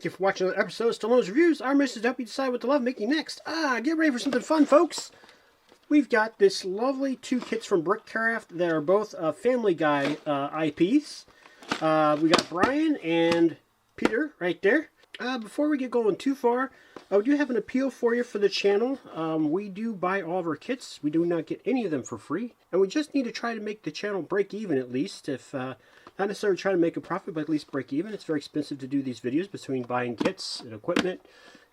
Thank you for watching another episode of Stallones Reviews. Our mission is to help you decide what to love making next. Get ready for something fun, folks. We've got this lovely 2 kits from BrickCraft that are both Family Guy IPs. We got Brian and Peter right there. Before we get going too far, we do have an appeal for you for the channel. We do buy all of our kits. We do not get any of them for free. And we just need to try to make the channel break even at least. If not necessarily trying to make a profit, but at least break even. It's very expensive to do these videos between buying kits and equipment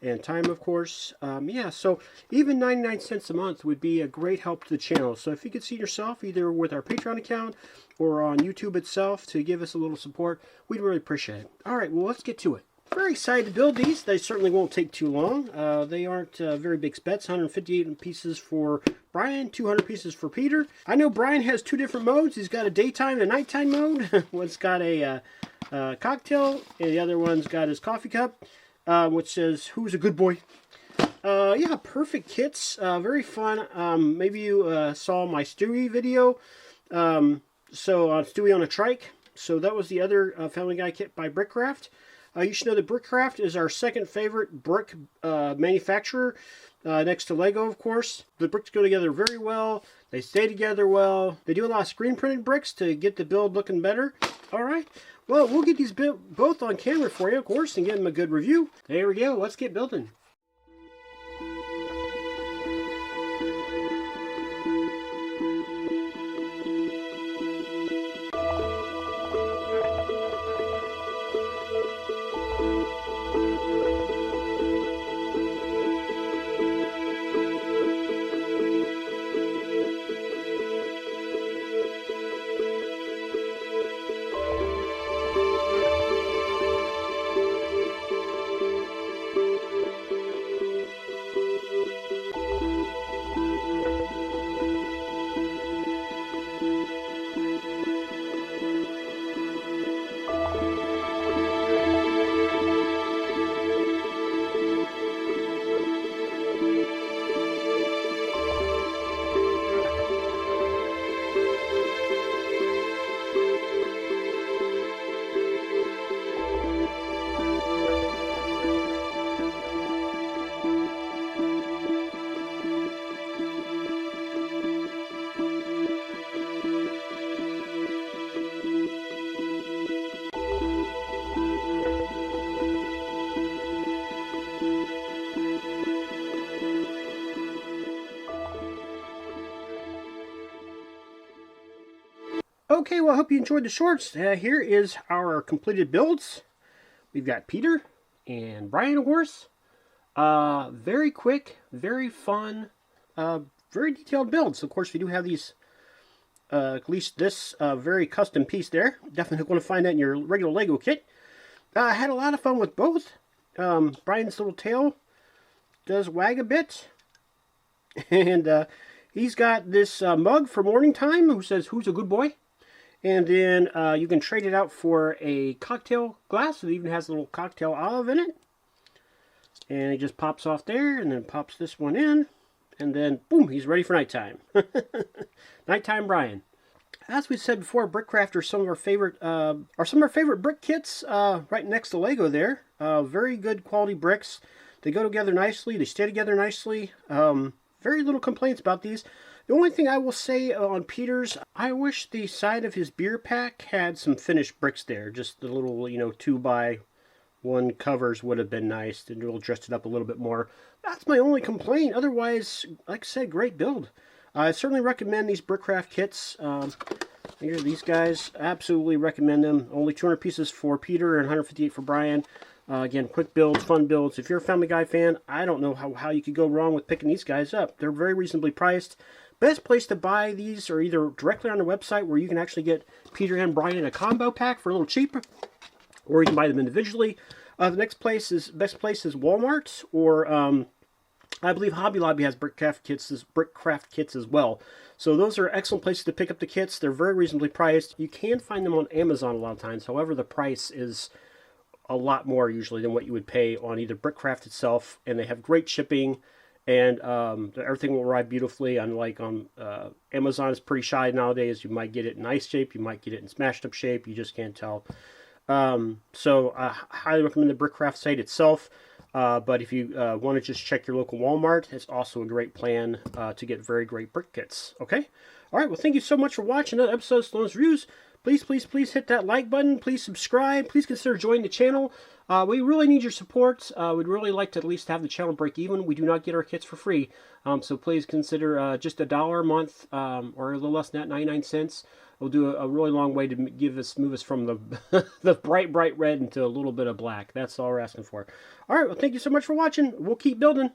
and time, of course. Yeah, so even 99 cents a month would be a great help to the channel. So if you could see yourself either with our Patreon account or on YouTube itself to give us a little support, we'd really appreciate it. All right, well, let's get to it. Very excited to build these. They certainly won't take too long. They aren't very big specs. 158 pieces for Brian, 200 pieces for Peter. I know Brian has 2 different modes. He's got a daytime and a nighttime mode. One's got a cocktail, and the other one's got his coffee cup, which says, "Who's a good boy?" Yeah, perfect kits. Very fun. Maybe you saw my Stewie video. So Stewie on a trike. So that was the other Family Guy kit by BrickCraft. You should know that BrickCraft is our second favorite brick manufacturer, next to Lego, of course. The bricks go together very well. They stay together well. They do a lot of screen printed bricks to get the build looking better. All right. Well, we'll get these both on camera for you, of course, and give them a good review. There we go. Let's get building. Okay, well, I hope you enjoyed the shorts. Here is our completed builds. We've got Peter and Brian, of course. Very quick, very fun, very detailed builds. Of course, we do have these, at least this very custom piece there. Definitely going to find that in your regular Lego kit. I had a lot of fun with both. Brian's little tail does wag a bit. And he's got this mug for morning time who says, "Who's a good boy?" And then you can trade it out for a cocktail glass. It even has a little cocktail olive in it. And it just pops off there, and then pops this one in. And then, boom, he's ready for nighttime. Nighttime Brian. As we said before, BrickCraft are some of our favorite brick kits right next to Lego there. Very good quality bricks. They go together nicely. They stay together nicely. Very little complaints about these. The only thing I will say on Peter's, I wish the side of his beer pack had some finished bricks there. Just the little, 2x1 covers would have been nice. And we'll dress it up a little bit more. That's my only complaint. Otherwise, like I said, great build. I certainly recommend these BrickCraft kits. Here, these guys, absolutely recommend them. Only 200 pieces for Peter and 158 for Brian. Again, quick builds, fun builds. If you're a Family Guy fan, I don't know how you could go wrong with picking these guys up. They're very reasonably priced. Best place to buy these are either directly on their website, where you can actually get Peter and Brian in a combo pack for a little cheaper, or you can buy them individually. The best place is Walmart, or I believe Hobby Lobby has BrickCraft kits as well. So those are excellent places to pick up the kits. They're very reasonably priced. You can find them on Amazon a lot of times. However, the price is a lot more usually than what you would pay on either BrickCraft itself, and they have great shipping, and everything will arrive beautifully. Unlike on Amazon, is pretty shy nowadays. You might get it in nice shape, you might get it in smashed up shape, you just can't tell. So I highly recommend the BrickCraft site itself. But if you want to just check your local Walmart, it's also a great plan to get very great brick kits. Okay? All right, well, thank you so much for watching another episode of Stallones Reviews. Please, please, please hit that like button. Please subscribe. Please consider joining the channel. We really need your support. We'd really like to at least have the channel break even. We do not get our kits for free. So please consider just $1 a month or a little less than that, 99 cents. Will do a really long way to move us from the the bright red into a little bit of black. That's all we're asking for. All right, well, thank you so much for watching. We'll keep building.